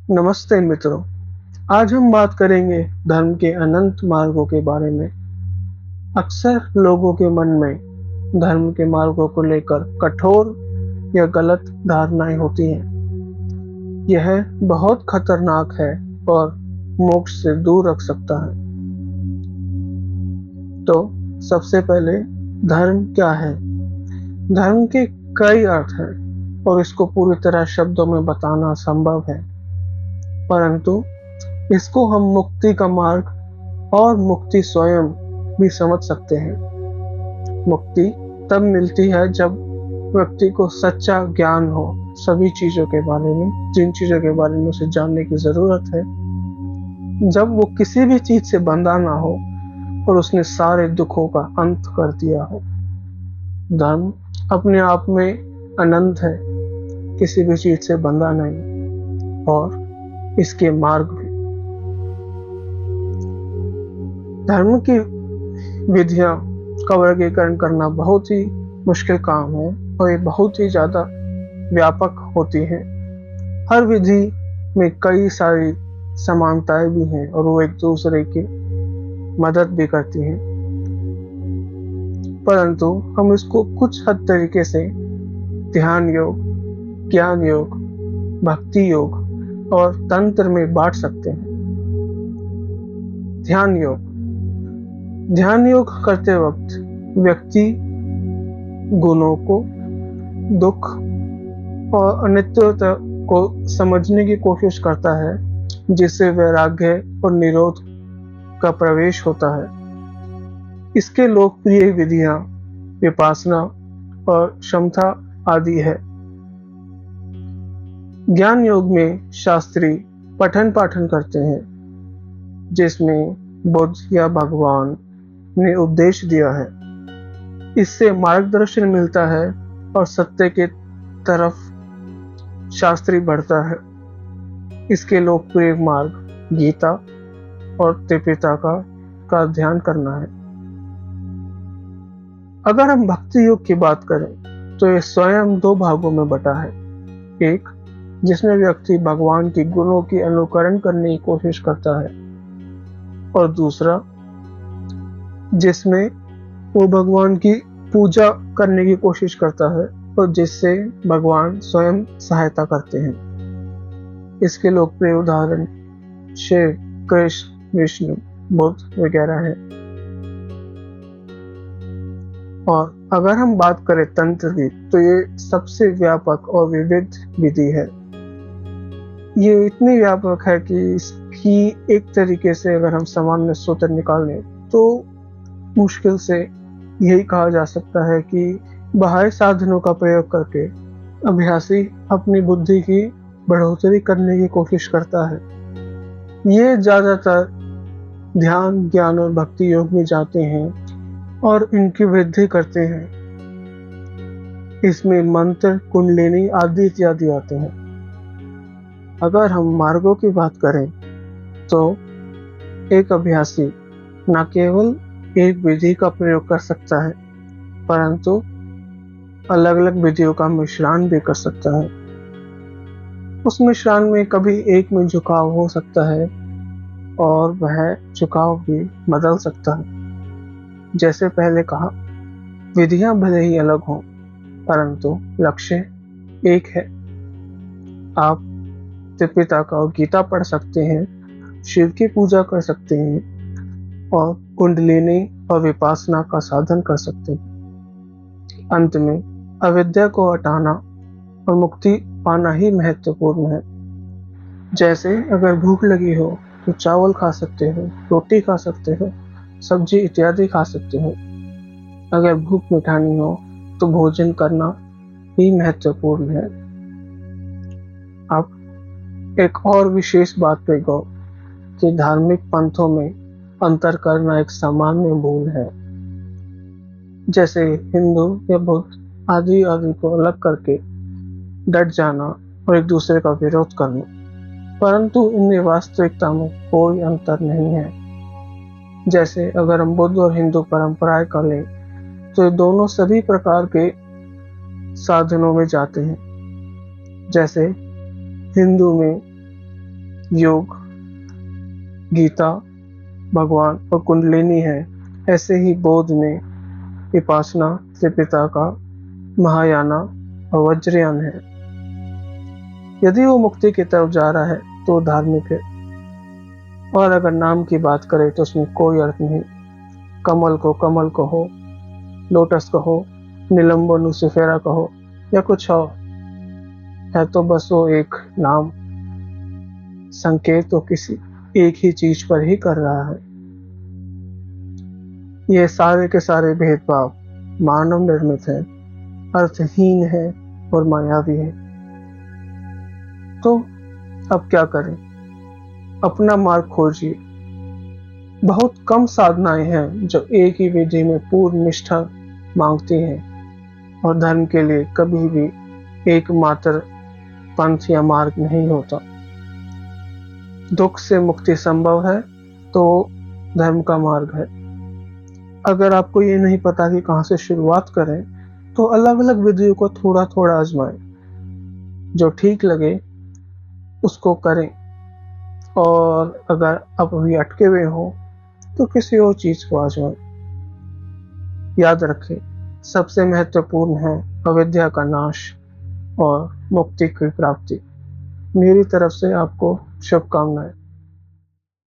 नमस्ते मित्रों। आज हम बात करेंगे धर्म के अनंत मार्गों के बारे में। अक्सर लोगों के मन में धर्म के मार्गों को लेकर कठोर या गलत धारणाएं होती हैं। यह बहुत खतरनाक है और मोक्ष से दूर रख सकता है। तो सबसे पहले धर्म क्या है? धर्म के कई अर्थ हैं और इसको पूरी तरह शब्दों में बताना संभव है, परंतु इसको हम मुक्ति का मार्ग और मुक्ति स्वयं भी समझ सकते हैं। मुक्ति तब मिलती है जब व्यक्ति को सच्चा ज्ञान हो सभी चीजों के बारे में, जिन चीजों के बारे में उसे जानने की जरूरत है, जब वो किसी भी चीज से बंधा ना हो और उसने सारे दुखों का अंत कर दिया हो। धर्म अपने आप में अनंत है, किसी भी चीज से बंधा नहीं, और इसके मार्ग भी। धर्म की विधियां का वर्गीकरण करना बहुत ही मुश्किल काम है और ये बहुत ही ज्यादा व्यापक होती है। हर विधि में कई सारी समानताएं भी हैं और वो एक दूसरे की मदद भी करती हैं, परंतु हम इसको कुछ हद तरीके से ध्यान योग, ज्ञान योग, भक्ति योग और तंत्र में बांट सकते हैं। ध्यान योग करते वक्त व्यक्ति गुणों को, दुख और अनित्यता को समझने की कोशिश करता है, जिससे वैराग्य और निरोध का प्रवेश होता है। इसके लोकप्रिय विधियां विपासना और क्षमता आदि है। ज्ञान योग में शास्त्री पठन पाठन करते हैं, जिसमें बुद्ध या भगवान ने उपदेश दिया है। इससे मार्गदर्शन मिलता है और सत्य के तरफ शास्त्री बढ़ता है। इसके लोकप्रिय मार्ग गीता और त्रिपिटका का ध्यान करना है। अगर हम भक्ति योग की बात करें तो यह स्वयं दो भागों में बटा है। एक जिसमें व्यक्ति भगवान के गुणों की अनुकरण करने की कोशिश करता है, और दूसरा जिसमें वो भगवान की पूजा करने की कोशिश करता है और जिससे भगवान स्वयं सहायता करते हैं। इसके लोकप्रिय उदाहरण शिव, कृष्ण, विष्णु, बुद्ध वगैरह है। और अगर हम बात करें तंत्र की, तो ये सबसे व्यापक और विविध विधि है। ये इतनी व्यापक है कि इसकी एक तरीके से अगर हम सामान्य सूत्र निकालें तो मुश्किल से यही कहा जा सकता है कि बाह्य साधनों का प्रयोग करके अभ्यासी अपनी बुद्धि की बढ़ोतरी करने की कोशिश करता है। ये ज्यादातर ध्यान, ज्ञान और भक्ति योग में जाते हैं और इनकी वृद्धि करते हैं। इसमें मंत्र, कुंडलिनी आदि इत्यादि आते हैं। अगर हम मार्गों की बात करें तो एक अभ्यासी न केवल एक विधि का प्रयोग कर सकता है, परंतु अलग अलग विधियों का मिश्रण भी कर सकता है। उस मिश्रण में कभी एक में झुकाव हो सकता है और वह झुकाव भी बदल सकता है। जैसे पहले कहा, विधियां भले ही अलग हों, परंतु लक्ष्य एक है। आप त्रिपिटका और गीता पढ़ सकते हैं, शिव की पूजा कर सकते हैं और कुंडलिनी और विपासना का साधन कर सकते हैं। अंत में अविद्या को हटाना और मुक्ति पाना ही महत्वपूर्ण है। जैसे अगर भूख लगी हो तो चावल खा सकते हो, रोटी खा सकते हो, सब्जी इत्यादि खा सकते हो। अगर भूख मिटानी हो तो भोजन करना ही महत्वपूर्ण है। अब एक और विशेष बात पे गौर कि धार्मिक पंथों में अंतर करना एक सामान्य भूल है। जैसे हिंदू या बुद्ध आदि को अलग करके डट जाना और एक दूसरे का विरोध करना, परंतु इनमें वास्तविकता में कोई अंतर नहीं है। जैसे अगर हम बुद्ध और हिंदू परंपराएं कर लें तो ये दोनों सभी प्रकार के साधनों में जाते हैं। जैसे हिंदू में योग, गीता, भगवान और कुंडलिनी है, ऐसे ही बौद्ध में विपासना, त्रिपिटका, महायाना और वज्रयान है। यदि वो मुक्ति की तरफ जा रहा है तो धार्मिक है, और अगर नाम की बात करें तो उसमें कोई अर्थ नहीं। कमल को कमल कहो, लोटस कहो, निलंबो नुसिफेरा कहो या कुछ और, है तो बस वो एक नाम, संकेत तो किसी एक ही चीज पर ही कर रहा है। ये सारे के सारे भेदभाव मानव निर्मित है, अर्थहीन है और मायावी है। तो अब क्या करें? अपना मार्ग खोजिए। बहुत कम साधनाएं हैं जो एक ही विधि में पूर्ण निष्ठा मांगती हैं, और धर्म के लिए कभी भी एकमात्र पंथ या मार्ग नहीं होता। दुख से मुक्ति संभव है तो धर्म का मार्ग है। अगर आपको ये नहीं पता कि कहाँ से शुरुआत करें, तो अलग अलग विधियों को थोड़ा थोड़ा आजमाएं, जो ठीक लगे उसको करें, और अगर आप अभी अटके हुए हो तो किसी और चीज को आजमाएं। याद रखें, सबसे महत्वपूर्ण है अविद्या का नाश और मुक्ति की प्राप्ति। मेरी तरफ से आपको शुभकामनाएं।